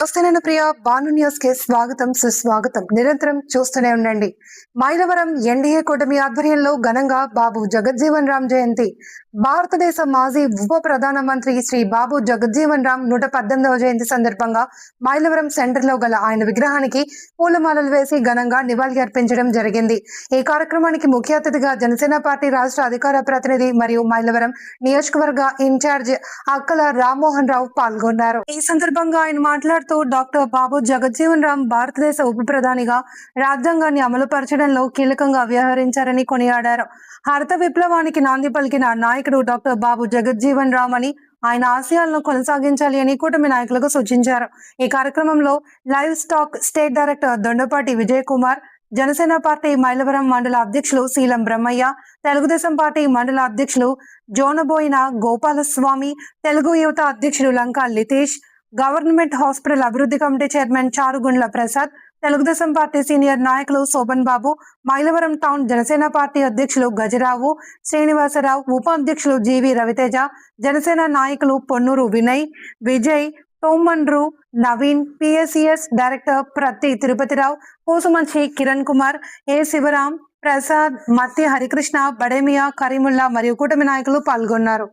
నమస్తే నేను ప్రియ బాను న్యూస్ కి స్వాగతం సుస్వాగతం. నిరంతరం చూస్తూనే ఉండండి. మైలవరం ఎన్డీఏ కూటమి ఆధ్వర్యంలో ఘనంగా బాబు జగజ్జీవన్ రామ్ జయంతి. భారతదేశ మాజీ ఉప ప్రధానమంత్రి శ్రీ బాబు జగజ్జీవన్ రామ్ 118వ జయంతి సందర్భంగా మైలవరం సెంటర్ లో గల ఆయన విగ్రహానికి పూలమాలలు వేసి ఘనంగా నివాళి అర్పించడం జరిగింది. ఈ కార్యక్రమానికి ముఖ్య అతిథిగా జనసేన పార్టీ రాష్ట్ర అధికార ప్రతినిధి మరియు మైలవరం నియోజకవర్గ ఇన్ఛార్జ్ అక్కల రామ్మోహన్ రావు పాల్గొన్నారు. ఈ సందర్భంగా ఆయన మాట్లాడుతూ డాక్టర్ బాబు జగజ్జీవన్ రామ్ భారతదేశ ఉప ప్రధానిగా రాజ్యాంగాన్ని అమలుపరచడంలో కీలకంగా వ్యవహరించారని కొనియాడారు. హరిత విప్లవానికి నాంది పలికిన నాయకుడు డాక్టర్ బాబు జగజ్జీవన్ రామ్ అని ఆయన ఆశయాలను కొనసాగించాలి అని కూటమి నాయకులకు సూచించారు. ఈ కార్యక్రమంలో live stock state director Dondapati Vijay Kumar, Janasena party Mylavaram మండల అధ్యక్షులు శీలం బ్రహ్మయ్య, తెలుగుదేశం పార్టీ మండల అధ్యక్షులు జోనబోయిన గోపాలస్వామి, తెలుగు యువత అధ్యక్షులు లంకా లితేష్, గవర్నమెంట్ హాస్పిటల్ అభివృద్ధి committee chairman Charugundla Prasad, Telugu Desam party senior నాయకులు శోభన్ బాబు, మైలవరం టౌన్ జనసేన పార్టీ అధ్యక్షులు గజరావు శ్రీనివాసరావు, ఉపాధ్యక్షులు జీవి రవితేజ, జనసేన నాయకులు పొన్నూరు వినయ్, విజయ్, తోమండ్రు నవీన్, పిఎస్సిఎస్ డైరెక్టర్ ప్రతి తిరుపతిరావు, పూసుమంచి కిరణ్ కుమార్, ఏ శివరాం, ప్రసాద్, మత్తి హరికృష్ణ, బడేమియా, కరీముల్లా మరియు కూటమి నాయకులు పాల్గొన్నారు.